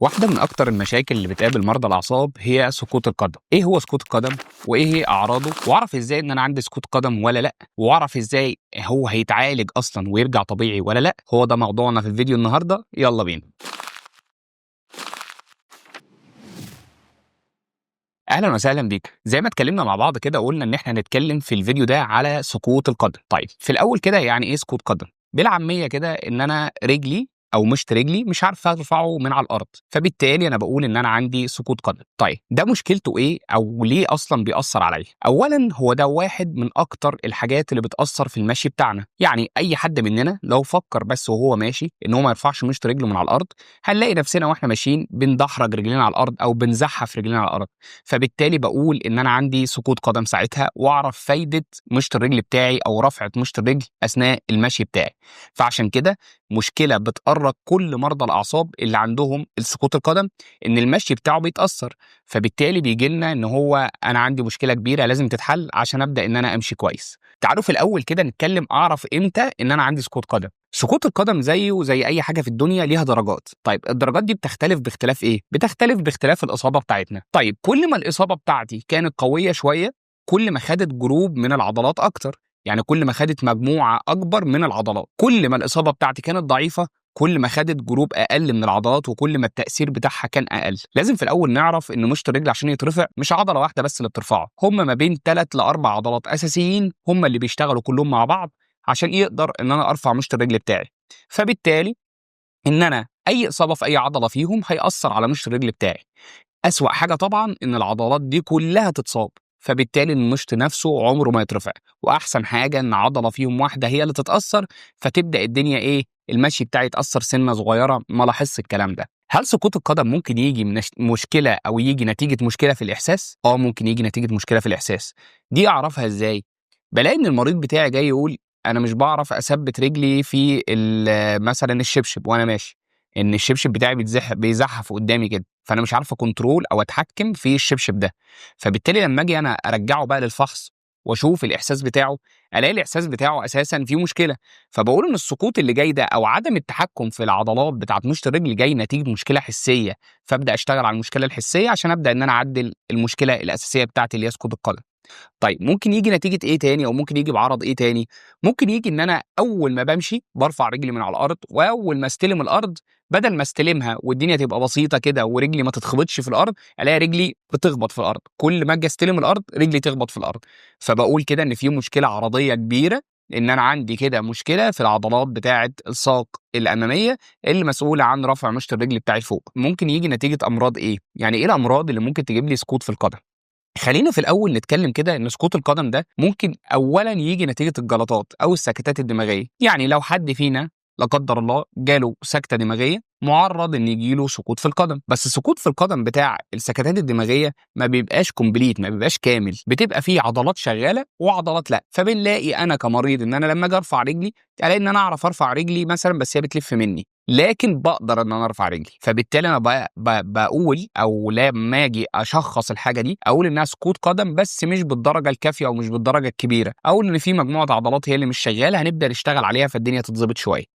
واحدة من أكتر المشاكل اللي بتقابل مرضى الأعصاب هي سقوط القدم. إيه هو سقوط القدم؟ وإيه هي أعراضه؟ وأعرف إزاي إن أنا عندي سقوط قدم ولا لأ؟ وأعرف إزاي هو هيتعالج أصلا ويرجع طبيعي ولا لأ؟ هو ده موضوعنا في الفيديو النهاردة، يلا بينا. أهلا وسهلا بيك. زي ما اتكلمنا مع بعض كده قلنا إن إحنا هنتكلم في الفيديو ده على سقوط القدم. طيب في الأول كده يعني إيه سقوط قدم؟ بالعامية كده إن أنا رجلي أو مشط رجلي مش عارف أرفعه من على الأرض، فبالتالي أنا بقول إن أنا عندي سقوط قدم. طيب ده مشكلته إيه أو ليه أصلا بيأثر عليا؟ أولا هو ده واحد من أكتر الحاجات اللي بتأثر في المشي بتاعنا، يعني أي حد مننا لو فكر بس وهو ماشي إن هو ما يرفعش مشط رجله من على الأرض هنلاقي نفسنا وإحنا ماشيين بندحرج رجلينا على الأرض أو بنزحف رجلينا على الأرض. فبالتالي باقول إن أنا عندي سقوط قدم ساعتها، وأعرف فايدة مشط الرجل بتاعي أو رفعة مشط الرجل أثناء المشي بتاعي. فعشان كده مشكلة بتأرق كل مرضى الأعصاب اللي عندهم السقوط القدم إن المشي بتاعه بيتأثر، فبالتالي بييجي لنا إن هو أنا عندي مشكلة كبيرة لازم تتحل عشان أبدأ إن أنا أمشي كويس. تعالوا في الأول كده نتكلم أعرف إمتى إن أنا عندي سقوط قدم. سقوط القدم زيه وزي أي حاجة في الدنيا ليها درجات. طيب الدرجات دي بتختلف باختلاف إيه؟ بتختلف باختلاف الإصابة بتاعتنا. طيب كل ما الإصابة بتاعتي كانت قوية شوية كل ما خدت جروب من العضلات أكتر، يعني كل ما خدت مجموعة أكبر من العضلات. كل ما الإصابة بتاعتي كانت ضعيفة كل ما خدت جروب أقل من العضلات وكل ما التأثير بتاعها كان أقل. لازم في الأول نعرف إن مشط الرجل عشان يترفع مش عضلة واحدة بس اللي بترفعه، هم ما بين 3 ل4 عضلات أساسيين هم اللي بيشتغلوا كلهم مع بعض عشان يقدر إن أنا أرفع مشط الرجل بتاعي. فبالتالي إن أنا أي إصابة في أي عضلة فيهم هيأثر على مشط الرجل بتاعي. أسوأ حاجة طبعًا إن العضلات دي كلها تتصاب، فبالتالي المشط نفسه عمره ما يترفع، وأحسن حاجة إن عضلة فيهم واحدة هي اللي تتأثر، فتبدأ الدنيا إيه، المشي بتاعي يتأثر سِنّة صغيرة ما لاحظش الكلام ده. هل سقوط القدم ممكن ييجي من مشكلة أو ييجي نتيجة مشكلة في الإحساس؟ آه ممكن ييجي نتيجة مشكلة في الإحساس. دي أعرفها إزاي؟ بالاقي إن المريض بتاعي جاي يقول أنا مش باعرف أثبِّت رجلي في مثلًا الشبشب وأنا ماشي، إن الشبشب بتاعي بيزحف قدامي كده. فأنا مش عارف أكنترول أو أتحكم في الشبشب ده، فبالتالي لمّا آجي أنا أرجّعه بقى للفحص وأشوف الإحساس بتاعه، ألاقي الإحساس بتاعه أساسًا فيه مشكلة، فباقول إن السقوط اللي جاي ده أو عدم التحكم في العضلات بتاعة مشط الرجل جاي نتيجة مشكلة حسية، فابدأ أشتغل على المشكلة الحسية عشان أبدأ إن أنا أعدّل المشكلة الأساسية بتاعتي اللي هي سقوط القدم. طيب ممكن ييجي نتيجة إيه تاني أو ممكن ييجي بعرض إيه تاني؟ ممكن ييجي إن أنا أول ما بامشي بارفع رجلي من على الأرض، وأول ما أستلم الأرض بدل ما أستلمها والدنيا تبقى بسيطة كده ورجلي ما تتخبطش في الأرض، ألاقي رجلي بتخبط في الأرض، كل ما آجي أستلم الأرض رجلي تخبط في الأرض، فباقول كده إن في مشكلة عضلية كبيرة، إن أنا عندي كده مشكلة في العضلات بتاعة الساق الأمامية اللي مسؤولة عن رفع مشط الرجل بتاعي لفوق. ممكن ييجي نتيجة أمراض إيه؟ يعني إيه الأمراض اللي ممكن تجيب لي سقوط في القدم؟ خلينا في الأول نتكلم كده إن سقوط القدم ده ممكن أولًا ييجي نتيجة الجلطات أو السكتات الدماغية، يعني لو حد فينا لا قدر الله جاله سكتة دماغية معرض إن ييجي له سقوط في القدم، بس السقوط في القدم بتاع السكتات الدماغية ما بيبقاش complete ما بيبقاش كامل، بتبقى فيه عضلات شغالة وعضلات لأ، فبنلاقي أنا كمريض إن أنا لما آجي أرفع رجلي ألاقي إن أنا أعرف أرفع رجلي مثلًا بس هي بتلف مني، لكن باقدر إن أنا أرفع رجلي، فبالتالي أنا باقول أو لمّا آجي أشخّص الحاجة دي، أقول إنها سقوط قدم بس مش بالدرجة الكافية أو مش بالدرجة الكبيرة، أقول إن في مجموعة عضلات هي اللي مش شغالة هنبدأ نشتغل عليها فالدنيا تتضبط شوية.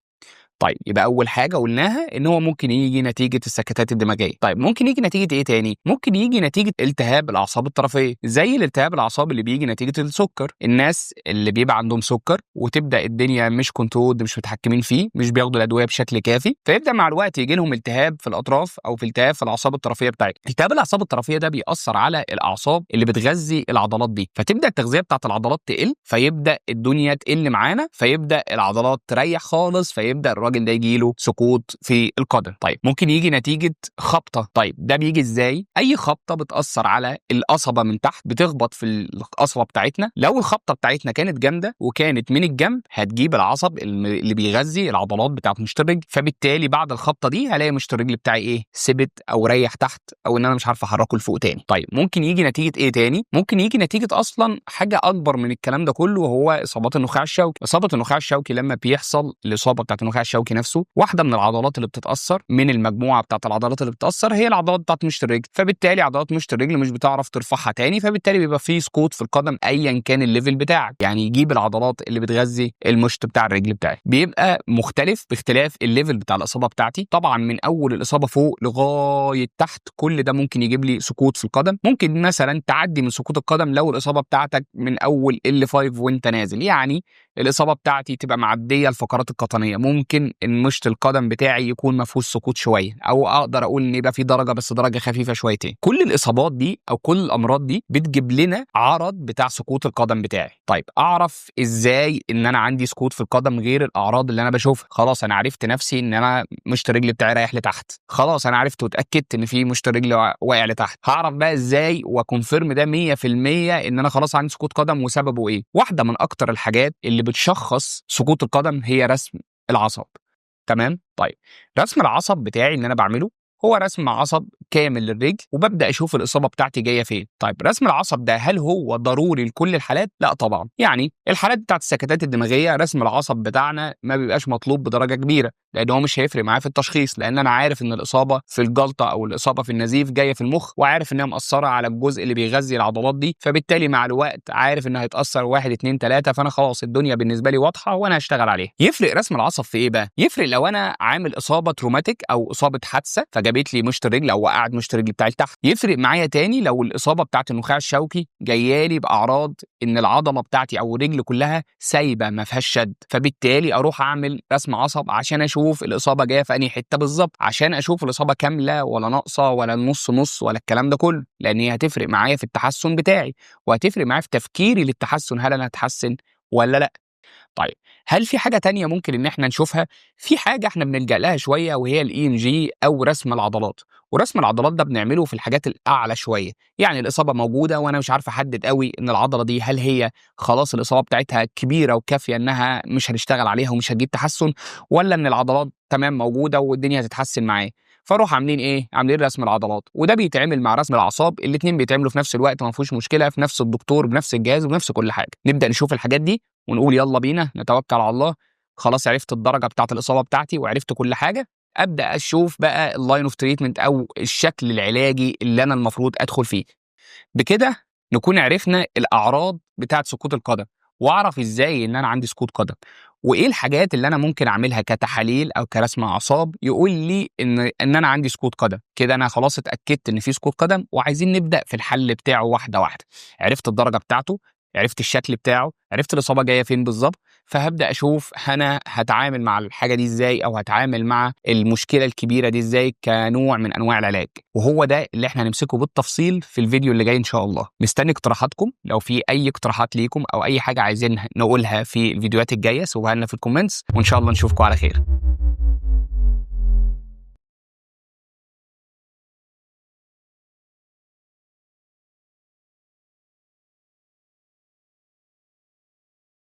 طيب يبقى أول حاجة قُلناها إن هو ممكن ييجي نتيجة السكتات الدماغية. طيب ممكن ييجي نتيجة إيه تاني؟ ممكن ييجي نتيجة التهاب الأعصاب الطرفية، زي الالتهاب الأعصاب اللي بييجي نتيجة السُكّر. الناس اللي بيبقى عندهم سُكّر وتبدأ الدنيا مش controlled مش متحكمين فيه، مش بياخدوا الأدوية بشكل كافي، فيبدأ مع الوقت ييجي لهم التهاب في الأطراف أو في التهاب في الأعصاب الطرفية بتاعتهم. التهاب الأعصاب الطرفية ده بيأثّر على الأعصاب اللي بتغذي العضلات دي، فتبدأ التغذية بتاعة العضلات تقل، فيبدأ الدنيا تقل معانا، فيبدأ العضلات تريّح خالص، فيبدأ الراجل ده ييجي له سقوط في القدم. طيب ممكن ييجي نتيجة خبطة. طيب ده بييجي إزاي؟ أي خبطة بتأثّر على القصبة من تحت، بتخبط في القصبة بتاعتنا، لو الخبطة بتاعتنا كانت جامدة وكانت من الجنب هتجيب العصب اللي بيغذي العضلات بتاعة مشط الرجل، فبالتالي بعد الخبطة دي هالاقي مشط الرجل بتاعي إيه؟ ثبت أو ريّح تحت أو إن أنا مش عارف أحرّكه لفوق تاني. طيب ممكن ييجي نتيجة إيه تاني؟ ممكن ييجي نتيجة أصلًا حاجة أكبر من الكلام ده كله وهو إصابات النخاع الشوكي. إصابة النخاع الشوكي لمّا بيحصل الإصابة بتاعة النخاع الشوكي نفسه. واحده من العضلات اللي بتتاثر من المجموعه بتاعه العضلات اللي بتتاثر هي العضلات بتاعه مشط الرجل، فبالتالي عضلات مشط الرجل مش بتعرف ترفعها تاني، فبالتالي بيبقى في سقوط في القدم ايا كان الليفل بتاعك. يعني يجيب العضلات اللي بتغذي المشط بتاع الرجل بتاعي بيبقى مختلف باختلاف الليفل بتاع الاصابه بتاعتي. طبعا من اول الاصابه فوق لغايه تحت كل ده ممكن يجيب لي سقوط في القدم. ممكن مثلا تعدي من سقوط القدم لو الاصابه بتاعتك من اول L5 وانت نازل، يعني الاصابه بتاعتي تبقى معديه الفقرات القطنيه، ممكن ان مشط القدم بتاعي يكون ما فيهوش سقوط شويه، او اقدر اقول ان يبقى في درجه بس درجه خفيفه شويتين. كل الاصابات دي او كل الامراض دي بتجيب لنا عرض بتاع سقوط القدم بتاعي. طيب اعرف ازاي ان انا عندي سقوط في القدم غير الاعراض اللي انا بشوفها؟ خلاص انا عرفت نفسي ان انا مشط الرجل بتاعي رايح لتحت، خلاص انا عرفت واتاكدت ان في مشط الرجل واقع لتحت. هعرف بقى ازاي وكونفيرم ده 100% ان انا خلاص عندي سقوط قدم وسببه ايه؟ واحده من اكتر الحاجات اللي بتشخص سقوط القدم هي رسم العصب. تمام؟ طيب رسم العصب بتاعي اللي انا بعمله هو رسم عصب كامل للرجل، وببدا اشوف الاصابه بتاعتي جايه فين. طيب رسم العصب ده هل هو ضروري لكل الحالات؟ لا طبعا. يعني الحالات بتاعت السكتات الدماغيه رسم العصب بتاعنا ما بيبقاش مطلوب بدرجه كبيره، لان هو مش هيفرق معايا في التشخيص، لان انا عارف ان الاصابه في الجلطه او الاصابه في النزيف جايه في المخ، وعارف انها مأثره على الجزء اللي بيغذي العضلات دي، فبالتالي مع الوقت عارف انها هيتأثر 1 2 3، فانا خلاص الدنيا بالنسبه لي واضحه وانا هشتغل عليها. يفرق رسم العصب في ايه بقى؟ يفرق لو انا عامل اصابه تروماتيك او اصابه حادثه فجابت لي مشط الرجل او وقعت مشط الرجل بتاعي لتحت. يفرق معايا تاني لو الاصابه بتاعت النخاع الشوكي جايه لي باعراض ان العضله بتاعتي او الرجل كلها سايبه ما فيهاش شد، فبالتالي اروح اعمل رسم عصب عشان اشوف الاصابه جايه في انهي حته بالظبط، عشان اشوف الاصابه كامله ولا ناقصه ولا نص نص ولا الكلام ده كله، لان هي هتفرق معايا في التحسن بتاعي، وهتفرق معايا في تفكيري للتحسن، هل انا هتحسن ولا لا. طيب هل في حاجة تانية ممكن إن إحنا نشوفها؟ في حاجة إحنا بنلجأ لها شوية وهي الEMG أو رسم العضلات، ورسم العضلات ده بنعمله في الحاجات الأعلى شوية، يعني الإصابة موجودة وأنا مش عارف أحدد قوي إن العضلة دي هل هي خلاص الإصابة بتاعتها كبيرة وكافية إنها مش هنشتغل عليها ومش هتجيب تحسن، ولا إن العضلات تمام موجودة والدنيا هتتحسن معايا. فاروح عاملين ايه؟ عاملين رسم العضلات، وده بيتعمل مع رسم الاعصاب، الاثنين بيتعملوا في نفس الوقت وما فيهوش مشكله، في نفس الدكتور بنفس الجهاز وبنفس كل حاجه. نبدا نشوف الحاجات دي ونقول يلا بينا نتوكل على الله. خلاص عرفت الدرجه بتاعه الاصابه بتاعتي وعرفت كل حاجه، ابدا اشوف بقى اللاين اوف تريتمنت او الشكل العلاجي اللي انا المفروض ادخل فيه. بكده نكون عرفنا الاعراض بتاعه سقوط القدم، واعرف ازاي ان انا عندي سقوط قدم، وايه الحاجات اللي انا ممكن اعملها كتحاليل او كرسم اعصاب يقول لي ان انا عندي سقوط قدم. كده انا خلاص اتاكدت ان في سقوط قدم، وعايزين نبدا في الحل بتاعه واحده واحده. عرفت الدرجه بتاعته، عرفت الشكل بتاعه، عرفت الاصابه جايه فين بالظبط، فهبدا اشوف انا هتعامل مع الحاجه دي ازاي، او هتعامل مع المشكله الكبيره دي ازاي كنوع من انواع العلاج. وهو ده اللي احنا هنمسكه بالتفصيل في الفيديو اللي جاي ان شاء الله. مستني اقتراحاتكم، لو في اي اقتراحات ليكم او اي حاجه عايزين نقولها في الفيديوهات الجايه سيبوها لنا في الكومنتس، وان شاء الله نشوفكم على خير.